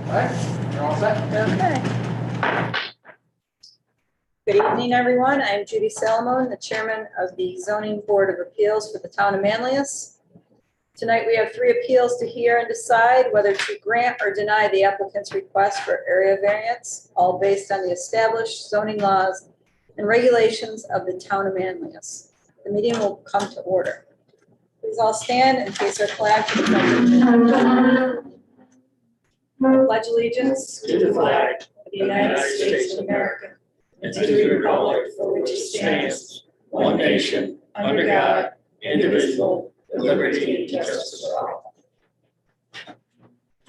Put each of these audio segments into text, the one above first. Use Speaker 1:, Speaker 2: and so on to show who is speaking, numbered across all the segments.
Speaker 1: All right, you're all set?
Speaker 2: Okay. Good evening, everyone. I'm Judy Salamone, the chairman of the Zoning Board of Appeals for the town of Manlius. Tonight, we have 3 appeals to hear and decide whether to grant or deny the applicant's request for area variance, all based on the established zoning laws and regulations of the town of Manlius. The meeting will come to order. Please all stand and face our flag to the pledge. Pledge allegiance
Speaker 1: To the flag
Speaker 2: of the United States of America
Speaker 1: and to the republic for which it stands, one nation, under God, indivisible, with liberty and justice for all.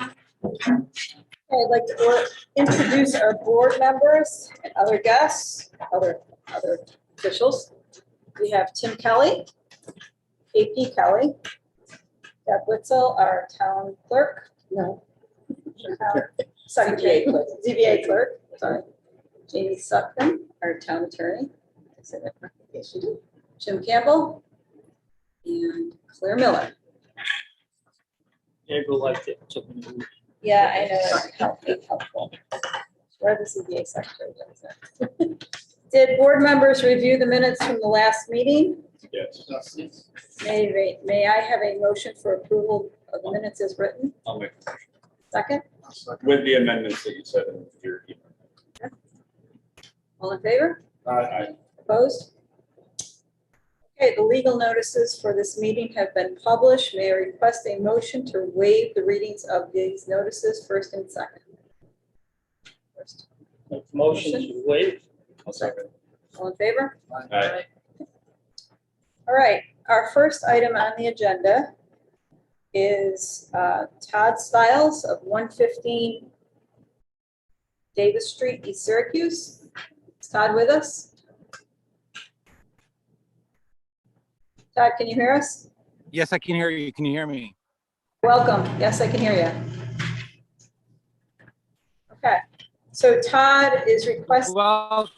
Speaker 2: I'd like to introduce our board members and other guests, other officials. We have Tim Kelly, AP Kelly, Deb Witzel, our town clerk, secretary, ZBA clerk, sorry. Jamie Sutton, our town attorney. I said that correctly. Yes, you do. Jim Campbell and Claire Miller.
Speaker 1: April liked it.
Speaker 2: Yeah, I know, it's helpful. Where the ZBA secretary does that. Did board members review the minutes from the last meeting?
Speaker 1: Yes.
Speaker 2: May I have a motion for approval of the minutes as written?
Speaker 3: I'll make a motion.
Speaker 2: Second,
Speaker 3: With the amendments that you said in your email.
Speaker 2: all in favor?
Speaker 3: Aye.
Speaker 2: Opposed? Okay, the legal notices for this meeting have been published. May I request a motion to waive the readings of these notices, first and second? First.
Speaker 1: Motion to waive.
Speaker 3: I'll second.
Speaker 2: All in favor?
Speaker 3: Aye.
Speaker 2: All right, our first item on the agenda is Todd Stiles of 115 Davis Street, East Syracuse. Is Todd with us? Todd, can you hear us?
Speaker 4: Yes, I can hear you. Can you hear me?
Speaker 2: Welcome. Yes, I can hear you. Okay, so Todd is requesting.
Speaker 4: Well,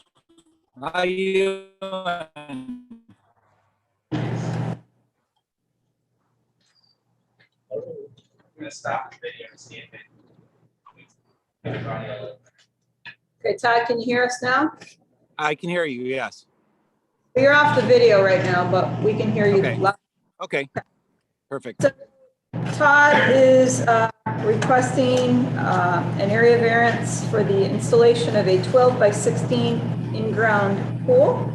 Speaker 4: how are you doing?
Speaker 5: I'm gonna stop the video and see if it.
Speaker 2: Okay, Todd, can you hear us now?
Speaker 4: I can hear you, yes.
Speaker 2: You're off the video right now, but we can hear you.
Speaker 4: Okay.
Speaker 2: loud.
Speaker 4: Okay, perfect.
Speaker 2: So Todd is requesting an area variance for the installation of a 12 by 16 in-ground pool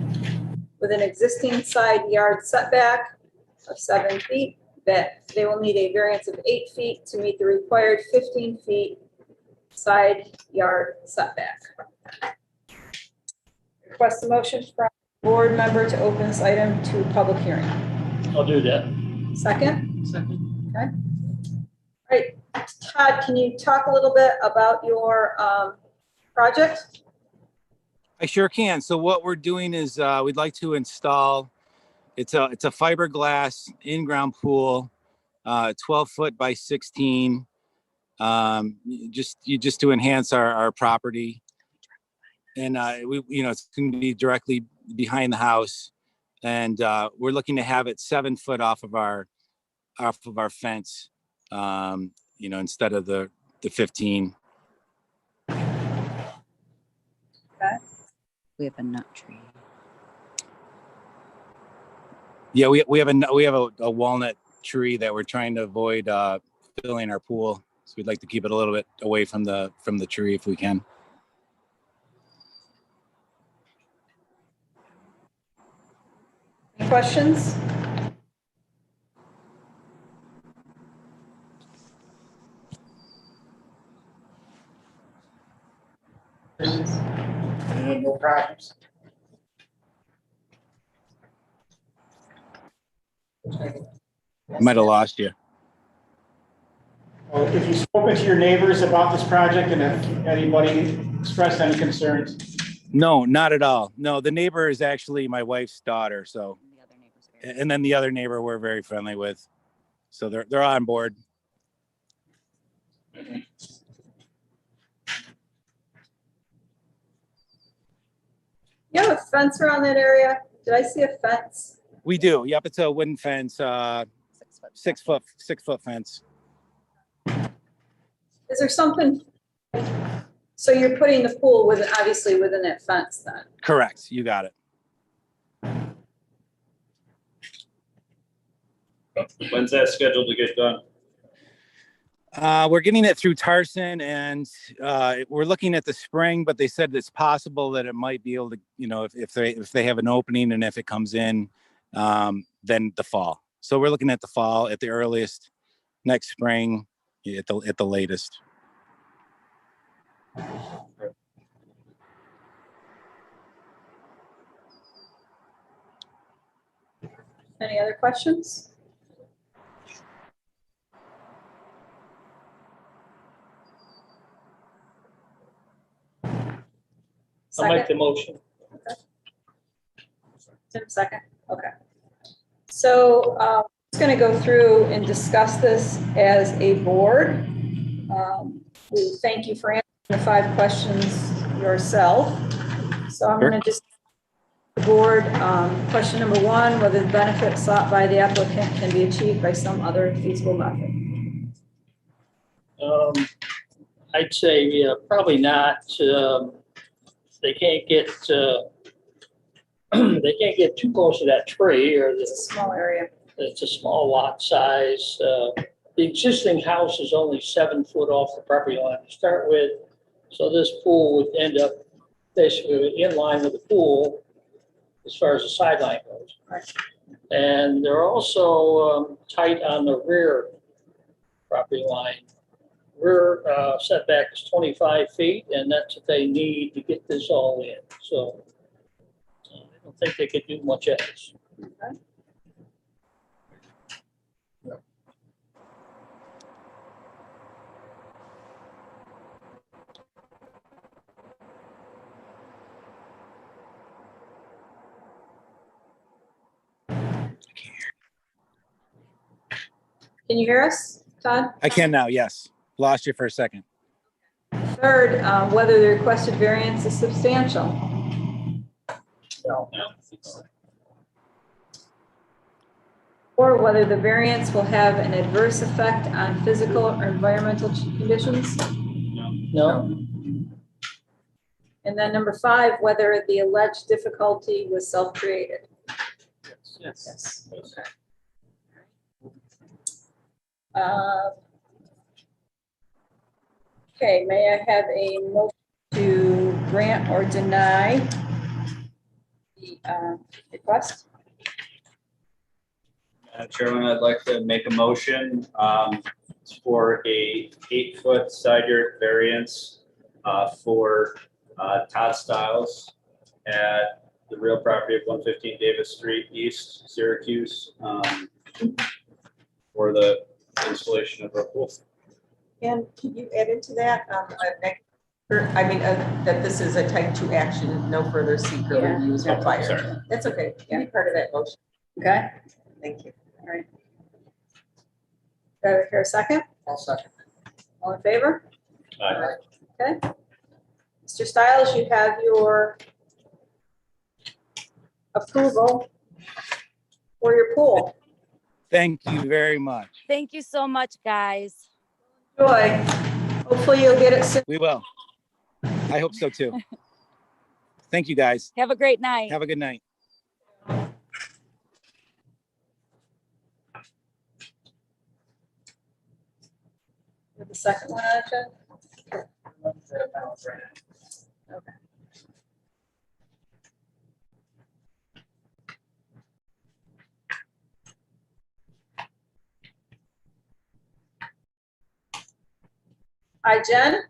Speaker 2: with an existing side yard setback of 7 feet, that they will need a variance of 8 feet to meet the required 15 feet side yard setback. Request a motion from board member to open this item to public hearing.
Speaker 1: I'll do that.
Speaker 2: Second?
Speaker 1: Second.
Speaker 2: Okay. All right, Todd, can you talk a little bit about your project?
Speaker 4: I sure can. So what we're doing is we'd like to install, it's a fiberglass in-ground pool, 12 foot by 16, just to enhance our property. And it's going to be directly behind the house, and we're looking to have it 7 foot off of our fence, instead of the 15.
Speaker 2: Okay.
Speaker 6: We have a nut tree.
Speaker 4: Yeah, we have a walnut tree that we're trying to avoid filling our pool, so we'd like to keep it a little bit away from the tree if we can.
Speaker 2: Any questions?
Speaker 1: No problems.
Speaker 4: Might have lost you.
Speaker 7: Well, if you've spoken to your neighbors about this project and if anybody expressed any concerns?
Speaker 4: No, not at all. No, the neighbor is actually my wife's daughter. So,
Speaker 6: The other neighbors are very-
Speaker 4: and then the other neighbor we're very friendly with. So they're on board.
Speaker 2: You have a fence around that area? Did I see a fence?
Speaker 4: We do. Yep, it's a wooden fence,
Speaker 6: 6 foot.
Speaker 4: 6 foot fence.
Speaker 2: Is there something So you're putting the pool with, obviously within that fence then?
Speaker 4: Correct, you got it.
Speaker 3: When's that scheduled to get done?
Speaker 4: We're getting it through Tarson, and we're looking at the spring, but they said it's possible that it might be able to, if they have an opening and if it comes in, then the fall. So we're looking at the fall at the earliest, next spring at the latest.
Speaker 2: Any other questions?
Speaker 1: I'll make
Speaker 2: Second,
Speaker 1: the motion.
Speaker 2: Tim, second, okay. So I'm just gonna go through and discuss this as a board. We thank you for answering the 5 questions yourself. So I'm gonna just, board, question number 1, whether the benefit sought by the applicant can be achieved by some other feasible method.
Speaker 1: I'd say probably not. They can't get they can't get too close to that tree, or
Speaker 2: It's a small area.
Speaker 1: it's a small lot size. The existing house is only 7 foot off the property line to start with. So this pool would end up basically in line with the pool as far as the sideline goes.
Speaker 2: Right.
Speaker 1: And they're also tight on the rear property line. Rear setback is 25 feet, and that's what they need to get this all in. So I don't think they could do much else.
Speaker 2: Okay. Can you hear us, Todd?
Speaker 4: I can now, yes. Lost you for a second.
Speaker 2: Third, whether the requested variance is substantial.
Speaker 1: No.
Speaker 2: Or whether the variance will have an adverse effect on physical or environmental conditions.
Speaker 1: No.
Speaker 2: And then number 5, whether the alleged difficulty was self-created.
Speaker 1: Yes.
Speaker 2: Okay. Okay, may I have a motion to grant or deny the request?
Speaker 3: Madam Chairman, I'd like to make a motion for a 8-foot side yard variance for Todd Stiles at the real property of 115 Davis Street East, Syracuse, for the installation of a pool.
Speaker 8: And can you add into that, that this is a type 2 action, no further seeker
Speaker 2: Yeah.
Speaker 8: review is
Speaker 3: Sorry.
Speaker 8: required? That's okay, can be part of that motion,
Speaker 2: Okay,
Speaker 8: thank you.
Speaker 2: all right. Do I hear a second?
Speaker 1: I'll second.
Speaker 2: All in favor?
Speaker 3: Aye.
Speaker 2: Okay. Mr. Stiles, you have your approval for your pool.
Speaker 4: Thank you very much.
Speaker 6: Thank you so much, guys.
Speaker 2: Joy. Hopefully you'll get it soon.
Speaker 4: We will. I hope so too. Thank you, guys.
Speaker 6: Have a great night.
Speaker 4: Have a good night.
Speaker 2: The second one, Jen? Okay. Hi, Jen.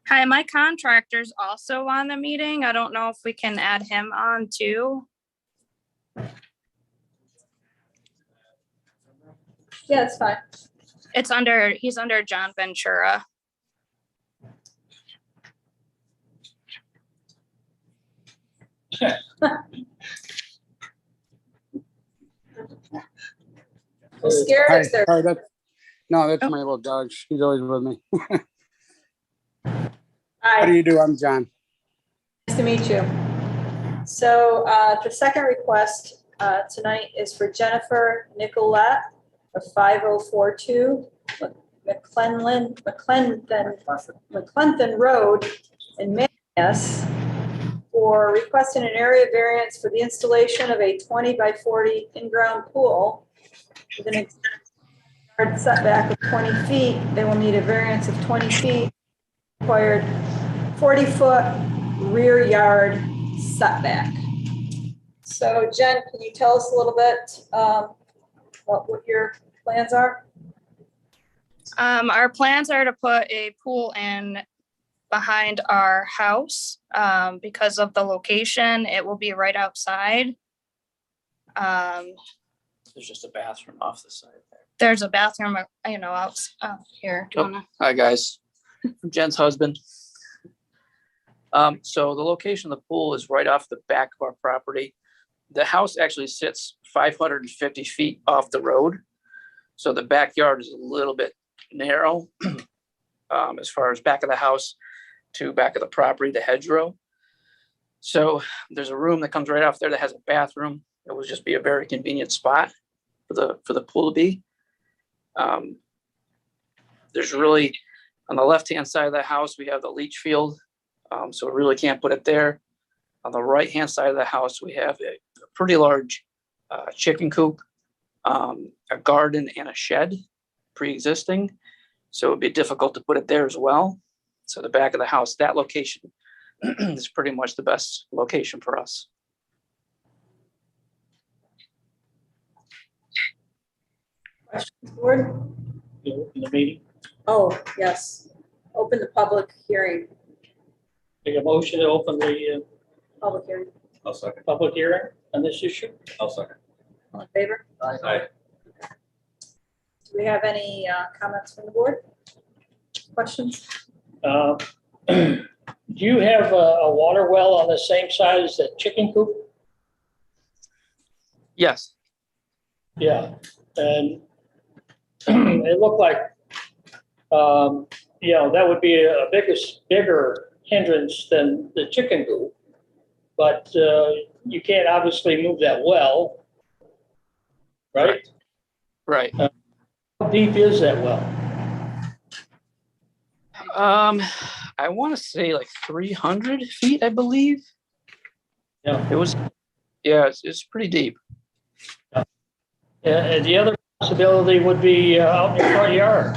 Speaker 9: Hi, my contractor's also on the meeting. I don't know if we can add him on too.
Speaker 2: Yeah, it's fine.
Speaker 9: He's under John Ventura.
Speaker 2: I'm scared
Speaker 10: Hi,
Speaker 2: if they're.
Speaker 10: hi, no, that's my little dog. She's always with me. How do
Speaker 2: Hi,
Speaker 10: you do? I'm John.
Speaker 2: nice to meet you. So the second request tonight is for Jennifer Nicolette of 5042 McClenton Road in Manlius for requesting an area variance for the installation of a 20 by 40 in-ground pool with an yard setback of 20 feet. They will need a variance of 20 feet, required 40-foot rear yard setback. So Jen, can you tell us a little bit what your plans are?
Speaker 9: Our plans are to put a pool in behind our house. Because of the location, it will be right outside.
Speaker 5: There's just a bathroom off the side there.
Speaker 9: There's a bathroom, out here. Do you wanna-
Speaker 5: Hi, guys. I'm Jen's husband. So the location of the pool is right off the back of our property. The house actually sits 550 feet off the road. So the backyard is a little bit narrow as far as back of the house to back of the property, the hedgerow. So there's a room that comes right off there that has a bathroom. It would just be a very convenient spot for the pool to be. There's really, on the left-hand side of the house, we have the leach field. So we really can't put it there. On the right-hand side of the house, we have a pretty large chicken coop, a garden and a shed pre-existing. So it'd be difficult to put it there as well. So the back of the house, that location is pretty much the best location for us.
Speaker 2: Questions, board?
Speaker 1: You open the meeting,
Speaker 2: Oh, yes. Open the public hearing.
Speaker 1: make a motion to open the
Speaker 2: Public hearing.
Speaker 3: I'll second.
Speaker 1: public hearing on this issue.
Speaker 3: I'll second.
Speaker 2: All in favor?
Speaker 3: Aye.
Speaker 2: Do we have any comments from the board? Questions?
Speaker 1: Do you have a water well on the same side as that chicken coop?
Speaker 5: Yes.
Speaker 1: Yeah, and it looked like, that would be a bigger hindrance than the chicken coop. But you can't obviously move that well, right?
Speaker 5: Right.
Speaker 1: How deep is that well?
Speaker 5: I want to say like 300 feet, I believe.
Speaker 1: Yeah.
Speaker 5: It's pretty deep.
Speaker 1: And the other possibility would be out in your front yard.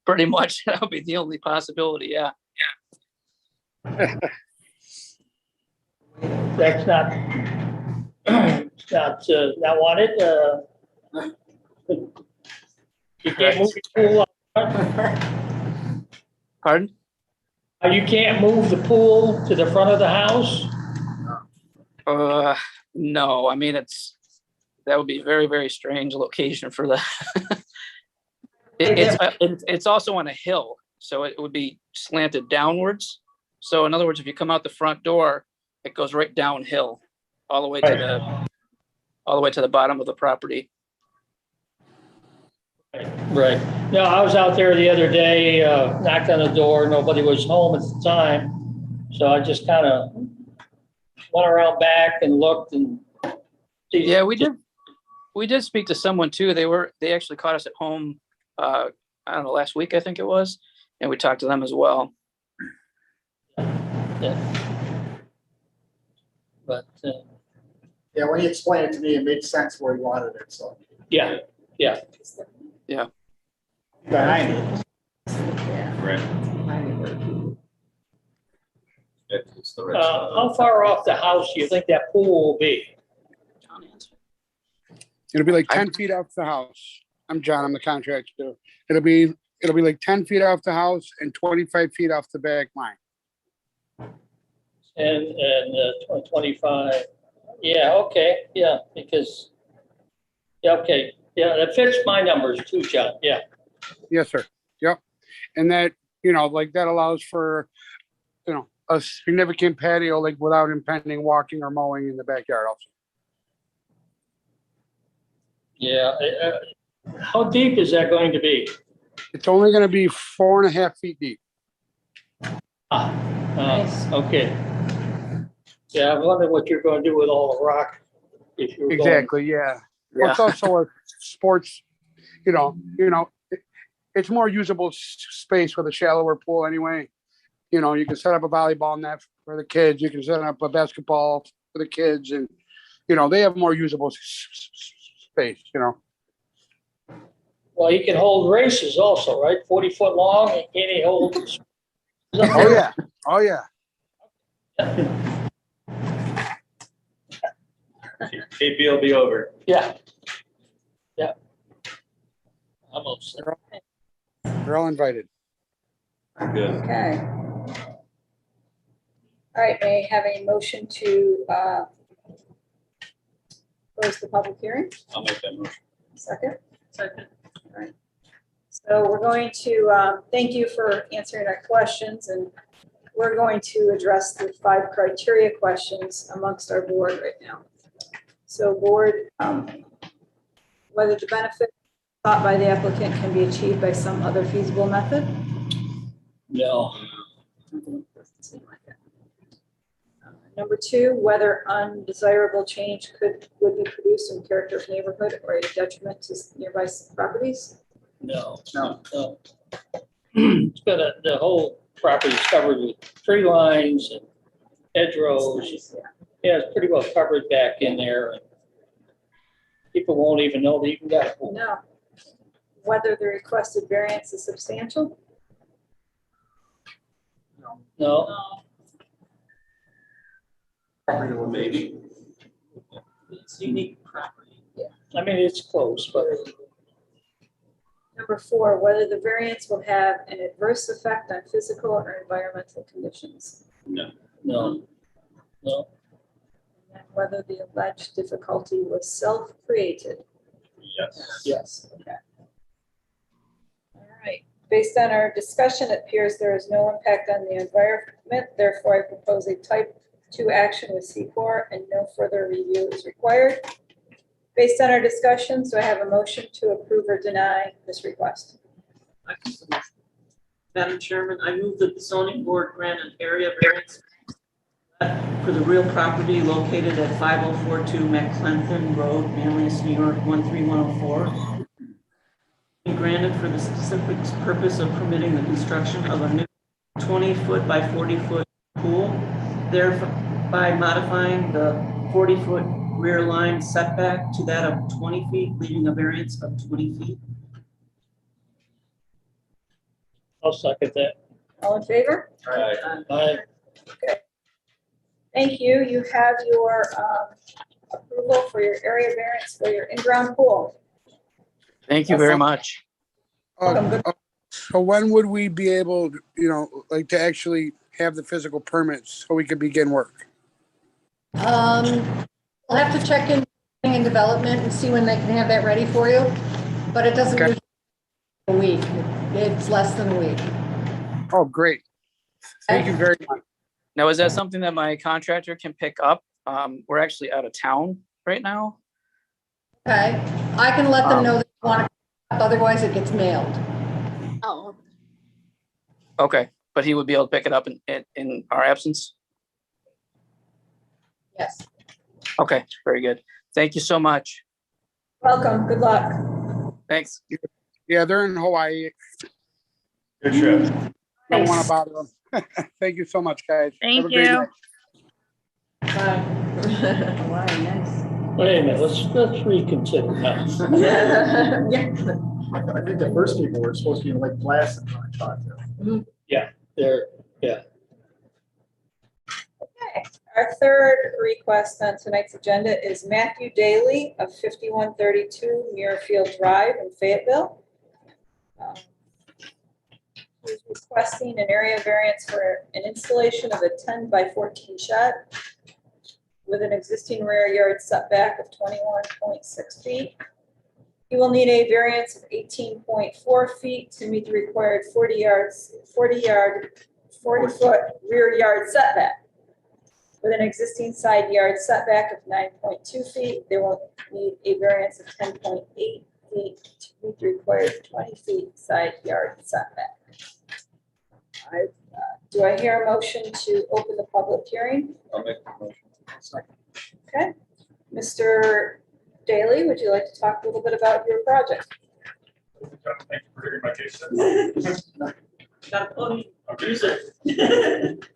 Speaker 5: Pretty much that would be the only possibility. Yeah.
Speaker 1: That's not, not wanted. You can't move the pool.
Speaker 5: Pardon?
Speaker 1: You can't move the pool to the front of the house?
Speaker 5: No, I mean, that would be a very, very strange location for the, it's also on a hill, so it would be slanted downwards. So in other words, if you come out the front door, it goes right downhill, all the way to the bottom of the property.
Speaker 1: Right. No, I was out there the other day, knocked on the door, nobody was home at the time. So I just kind of went around back and looked and.
Speaker 5: Yeah, we did speak to someone too. They actually caught us at home, I don't know, last week, I think it was. And we talked to them as well.
Speaker 1: Yeah. But,
Speaker 7: Yeah, when he explained it to me, it made sense where he wanted it, so.
Speaker 1: yeah.
Speaker 7: Behind it.
Speaker 3: Right. It's the red side.
Speaker 1: How far off the house do you think that pool will be?
Speaker 10: It'll be like 10 feet off the house. I'm John, I'm the contractor. It'll be like 10 feet off the house and 25 feet off the back line.
Speaker 1: And 25, yeah, okay, yeah, because, yeah, okay, yeah, that fits my numbers too, John, yeah.
Speaker 10: Yes, sir. Yep. And that, like that allows for, a significant patio, like without impending walking or mowing in the backyard also.
Speaker 1: Yeah, how deep is that going to be?
Speaker 10: It's only going to be 4.5 feet deep.
Speaker 1: Okay. Yeah, I'm wondering what you're going to do with all the rock. If you're
Speaker 10: Exactly. Yeah. Well, it's also a sports it's more usable space with a shallower pool anyway. You can set up a volleyball net for the kids. You can set up a basketball for the kids, and they have more usable space.
Speaker 1: Well, you can hold races also, right? 40-foot long, and can he hold?
Speaker 10: Oh yeah, oh yeah.
Speaker 3: KP will be over.
Speaker 1: Yeah. Yeah. I'm upset.
Speaker 10: They're all invited.
Speaker 3: Good.
Speaker 2: Okay. All right, may I have a motion to close the public hearing?
Speaker 3: I'll make that motion.
Speaker 2: Second? Second. All right. So we're going to, thank you for answering our questions, and we're going to address the 5 criteria questions amongst our board right now. So board, whether the benefit sought by the applicant can be achieved by some other feasible method?
Speaker 1: No.
Speaker 2: Doesn't seem like it. Number 2, whether undesirable change would be produced in character of neighborhood or a detriment to nearby properties?
Speaker 1: No. It's got the whole property is covered with tree lines and hedgerows. Yeah, it's pretty well covered back in there. And people won't even know they even got a pool.
Speaker 2: No. Whether the requested variance is substantial?
Speaker 1: No.
Speaker 3: Maybe.
Speaker 8: It's unique property.
Speaker 1: I mean, it's close, but
Speaker 2: Number 4, whether the variance will have an adverse effect on physical or environmental conditions.
Speaker 3: No.
Speaker 1: no.
Speaker 2: And whether the alleged difficulty was self-created.
Speaker 3: Yes.
Speaker 1: Yes.
Speaker 2: Okay. All right. Based on our discussion, it appears there is no impact on the environment. Therefore, I propose a type 2 action with C4 and no further review is required. Based on our discussions, do I have a motion to approve or deny this request?
Speaker 8: Madam Chairman, I move that the zoning board grant an area variance for the real property located at 5042 McClenton Road, Manlius, New York, 13104. Be granted for the specific purpose of permitting the construction of a new 20-foot by 40-foot pool, thereby modifying the 40-foot rear line setback to that of 20 feet, leaving a variance of 20 feet.
Speaker 1: I'll second that.
Speaker 2: All in favor?
Speaker 1: Aye.
Speaker 2: Thank you. You have your approval for your area variance for your in-ground pool.
Speaker 5: Thank you very much.
Speaker 10: So when would we be able, to actually have the physical permits so we could begin work?
Speaker 11: We'll have to check in development and see when they can have that ready for you, but it doesn't
Speaker 10: Okay.
Speaker 11: usually take a week. It's less than a week.
Speaker 10: Oh, great. Thank you very much.
Speaker 5: Now, is that something that my contractor can pick up? We're actually out of town right now.
Speaker 11: Okay, I can let them know that you want to, otherwise it gets mailed.
Speaker 6: Oh,
Speaker 5: Okay, but he would be able to pick it up in our absence?
Speaker 11: Yes.
Speaker 5: Okay, very good. Thank you so much.
Speaker 2: Welcome. Good luck.
Speaker 5: Thanks.
Speaker 10: Yeah, they're in Hawaii.
Speaker 3: Good trip.
Speaker 10: Don't want to bother them. Thank you so much, guys. Have a
Speaker 9: Thank
Speaker 10: great
Speaker 9: you.
Speaker 10: night.
Speaker 2: Wow, nice.
Speaker 1: Wait a minute, let's reconsider now.
Speaker 2: Yeah.
Speaker 7: I think the first people were supposed to be in Lake Placid when I talked to them.
Speaker 1: There,
Speaker 2: Okay. Our third request on tonight's agenda is Matthew Daly of 5132 Muirfield Drive in Fayetteville. He's requesting an area variance for an installation of a 10 by 14 shed with an existing rear yard setback of 21.6 feet. He will need a variance of 18.4 feet to meet the required 40-foot rear yard setback. With an existing side yard setback of 9.2 feet, they will need a variance of 10.8 feet to meet the required 20 feet side yard setback. Do I hear a motion to open the public hearing?
Speaker 3: I'll make the motion.
Speaker 2: Okay. Mr. Daly, would you like to talk a little bit about your project?
Speaker 12: Thank you for hearing my case.
Speaker 8: Got a pony.
Speaker 12: Okay.
Speaker 8: Use it.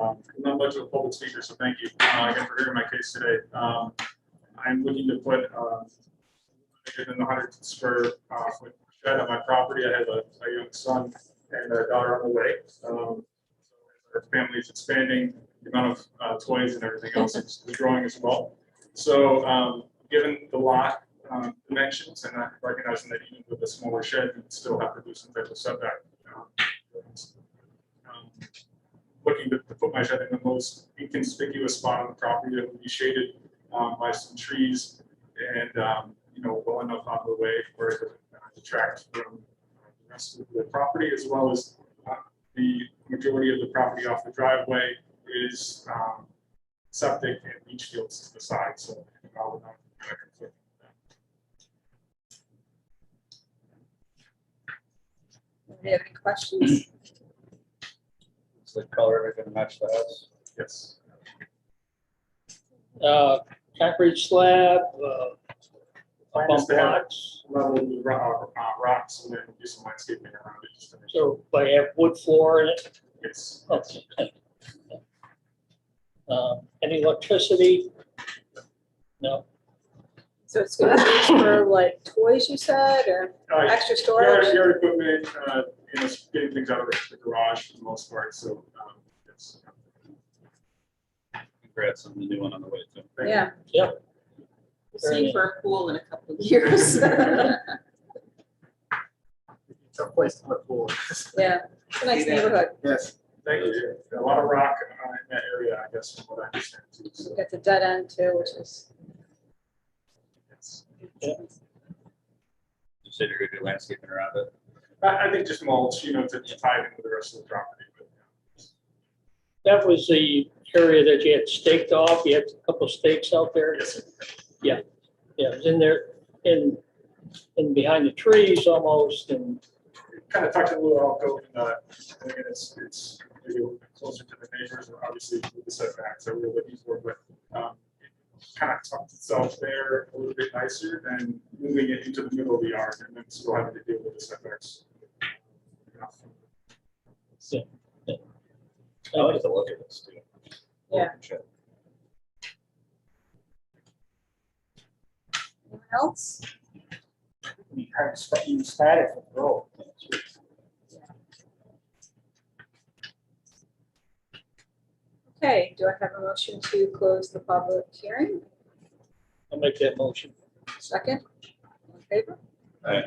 Speaker 12: I'm not much of a public speaker, so thank you again for hearing my case today. I'm looking to put bigger than the 100 square foot shed on my property. I have a young son and a daughter on the way. So our family is expanding, the amount of toys and everything else is growing as well. So given the lot dimensions and recognizing that even with a smaller shed, you still have to do some type of setback. Looking to put my shed in the most inconspicuous spot on the property that would be shaded by some trees and well enough out of the way where it doesn't detract from the rest of the property, as well as the majority of the property off the driveway is septic and leach fields to the side, so I would not conflict with that.
Speaker 2: Do you have any questions?
Speaker 3: Is the color going to match the house?
Speaker 12: Yes.
Speaker 1: Concrete slab,
Speaker 12: Plan
Speaker 1: bump
Speaker 12: is to have
Speaker 1: blocks.
Speaker 12: level with rocks and then do some landscaping around it. Just to make sure
Speaker 1: So I have wood floor in it.
Speaker 12: it's
Speaker 1: Okay. Any electricity? No.
Speaker 2: So it's gonna be used for like toys, you said, or extra storage?
Speaker 12: yard equipment, getting things out of the garage for the most part. So it's
Speaker 3: Congrats on the new one on the way too.
Speaker 2: Yeah.
Speaker 1: Yep.
Speaker 8: We'll see you for a pool in a couple of years.
Speaker 7: It's a place to put pool.
Speaker 2: Yeah, it's a nice neighborhood.
Speaker 7: Yes.
Speaker 12: thank you. A lot of rock in that area, I guess, from what I understand too. So
Speaker 2: You got the dead end too, which is,
Speaker 12: it's,
Speaker 3: You said you're going to do landscaping around it.
Speaker 12: I think just mulch, to tie it into the rest of the property. But,
Speaker 1: That was the area that you had staked off. You had a couple stakes out there.
Speaker 12: yes, sir.
Speaker 1: Yeah, it was in there, in behind the trees almost, and
Speaker 12: Kind of tucked a little outgoing, and again, it's maybe a little bit closer to the neighbors, and obviously with the setbacks that we're looking for, but kind of tucked itself there a little bit nicer than moving it into the middle of the yard and then still having to deal with the setbacks.
Speaker 3: I like to look at this too.
Speaker 2: Yeah. anyone else?
Speaker 7: You kind of you started from the road.
Speaker 2: Okay, do I have a motion to close the public hearing?
Speaker 1: I'll make that motion.
Speaker 2: Second, all in favor?
Speaker 3: Aye.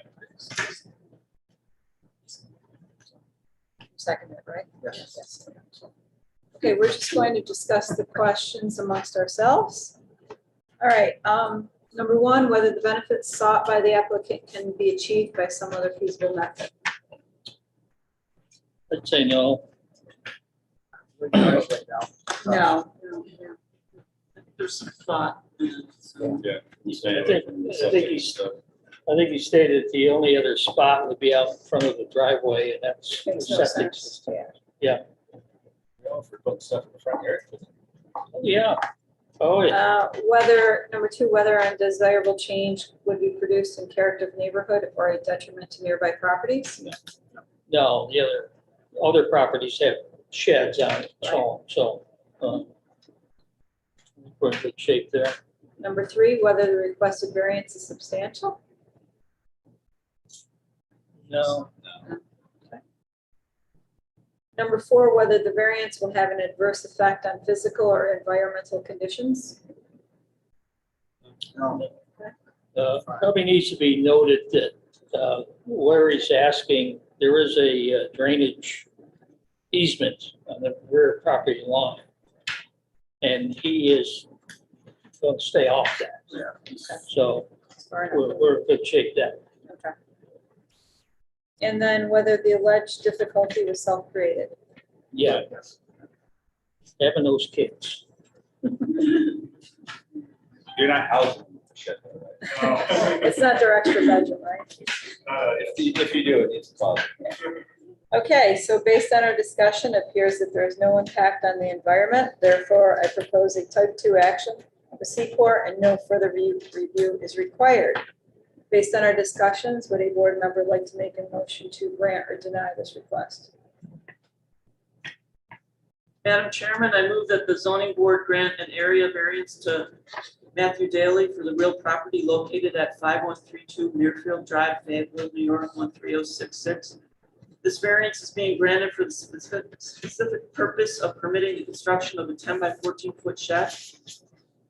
Speaker 2: Seconded, right? Yes. Okay, we're just going to discuss the questions amongst ourselves. All right, number one, whether the benefits sought by the applicant can be achieved by some other feasible method.
Speaker 1: I'd say no.
Speaker 2: No.
Speaker 8: There's some thought. So
Speaker 3: Yeah. You stay
Speaker 1: I
Speaker 3: away
Speaker 1: think-
Speaker 3: from the
Speaker 1: I think
Speaker 3: septic
Speaker 1: he's-
Speaker 3: stuff.
Speaker 1: I think he stated the only other spot would be out in front of the driveway, and that's the
Speaker 2: Makes no
Speaker 1: septic
Speaker 2: sense.
Speaker 1: system.
Speaker 2: Yeah.
Speaker 3: If we're putting stuff in the front yard.
Speaker 1: Yeah. Oh, yeah.
Speaker 2: Whether, number two, whether undesirable change would be produced in character of neighborhood or a detriment to nearby properties.
Speaker 1: No, the other properties have sheds on it, so we're in good shape there.
Speaker 2: Number three, whether the requested variance is substantial.
Speaker 1: No,
Speaker 2: Number four, whether the variance will have an adverse effect on physical or environmental conditions.
Speaker 1: probably needs to be noted that where he's asking, there is a drainage easement on the rear property line. And he is going to stay off that.
Speaker 2: Okay.
Speaker 1: So
Speaker 2: Far enough.
Speaker 1: we're in good shape there.
Speaker 2: Okay. And then whether the alleged difficulty was self-created.
Speaker 1: Yeah. Having those kids.
Speaker 3: You're not housing the shed. Right?
Speaker 2: It's not their extra bedroom, right?
Speaker 3: If you do, it needs to follow.
Speaker 2: Okay, so based on our discussion, it appears that there is no impact on the environment. Therefore, I propose a type 2 action of a C-Corp and no further review is required. Based on our discussions, would a board member like to make a motion to grant or deny this request?
Speaker 8: Madam Chairman, I move that the zoning board grant an area variance to Matthew Daly for the real property located at 5132 Muirfield Drive, Fayetteville, New York, 13066. This variance is being granted for the specific purpose of permitting the construction of a 10 by 14 foot shed,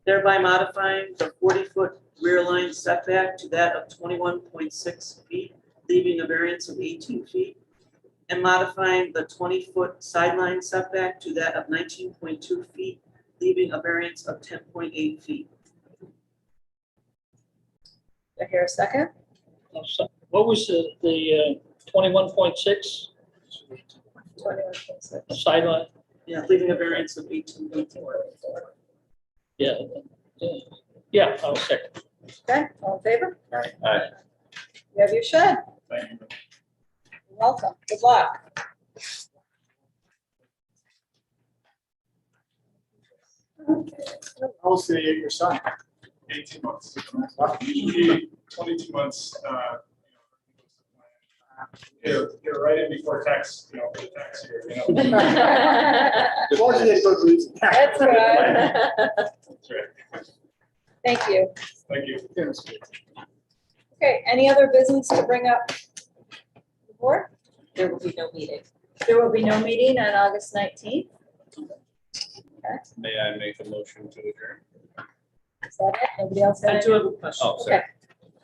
Speaker 8: thereby modifying the 40-foot rear line setback to that of 21.6 feet, leaving a variance of 18 feet, and modifying the 20-foot sideline setback to that of 19.2 feet, leaving a variance of 10.8 feet.
Speaker 2: Do I hear a second?
Speaker 1: What was the 21.6
Speaker 2: 21.6.
Speaker 1: sideline?
Speaker 8: Yeah, leaving a variance of 18.4.
Speaker 1: Yeah. Yeah, I'll second.
Speaker 2: Okay, all in favor?
Speaker 3: Aye.
Speaker 2: You have your shed.
Speaker 12: Thank you.
Speaker 2: You're welcome. Good luck.
Speaker 7: How's your son?
Speaker 12: 18 months. Usually 22 months. You're right in before tax, for the tax year,
Speaker 7: Fortunately, it's good reason.
Speaker 2: That's good.
Speaker 12: That's right.
Speaker 2: Thank you.
Speaker 12: Thank you.
Speaker 2: Okay, any other business to bring up? The board?
Speaker 8: There will be no meeting.
Speaker 2: There will be no meeting on August 19th.
Speaker 3: May I make a motion to adjourn?
Speaker 2: Is that it? Nobody else
Speaker 8: I
Speaker 2: have
Speaker 8: do
Speaker 2: any?
Speaker 8: have a question.
Speaker 3: Oh, sorry.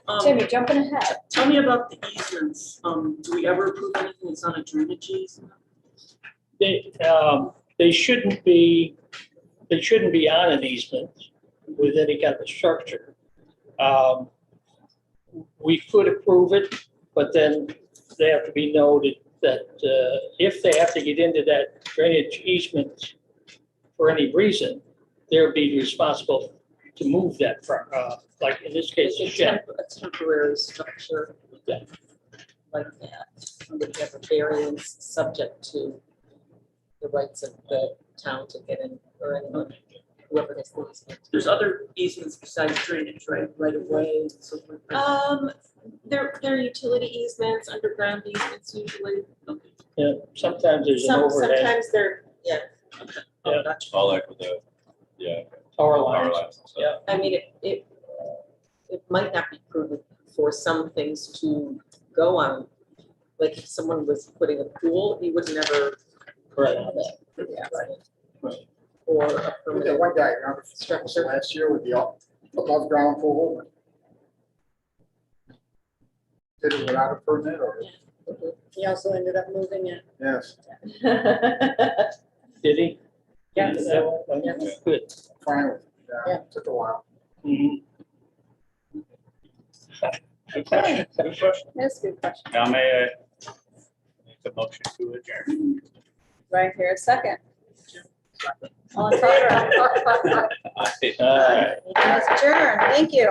Speaker 2: Okay, Tim, you're jumping ahead.
Speaker 8: Tell me about the easements. Do we ever approve anything that's on a drainage easement?
Speaker 1: They shouldn't be on an easement with any kind of structure. We could approve it, but then they have to be noted that if they have to get into that drainage easement for any reason, they'll be responsible to move that, like in this case, a shed.
Speaker 8: A temporary structure
Speaker 1: Yeah.
Speaker 8: like that, would have a variance subject to the rights of the town to get in, or anyone, whoever has the easement. There's other easements besides drainage, right of way, so forth.
Speaker 13: They're utility easements, underground easements usually.
Speaker 1: Yeah, sometimes there's an overhead
Speaker 13: Sometimes they're, yeah.
Speaker 1: Yeah.
Speaker 3: All like with the, yeah.
Speaker 1: power
Speaker 3: Power
Speaker 1: lines.
Speaker 3: lines and stuff.
Speaker 1: Yeah.
Speaker 13: I mean, it might not be prudent for some things to go on. Like if someone was putting a pool, he would never.
Speaker 1: Right.
Speaker 13: allow that. Yeah,
Speaker 1: Right.
Speaker 13: Or a
Speaker 7: We had
Speaker 13: permanent
Speaker 7: one guy, remember,
Speaker 13: structure.
Speaker 7: last year with the above ground pool. Did it without a permit or?
Speaker 2: He also ended up moving it.
Speaker 7: Yes,
Speaker 1: Did he?
Speaker 2: Yes.
Speaker 1: Yeah. Good.
Speaker 7: finally.
Speaker 2: Yeah.
Speaker 7: Took a while.
Speaker 1: Mhm.
Speaker 3: Good question. Good question.
Speaker 2: That's a good question.
Speaker 3: Now may I make a motion to adjourn?
Speaker 2: Right here, a second. All in favor?
Speaker 3: Aye.
Speaker 1: All right.
Speaker 2: Meeting is adjourned. Thank you.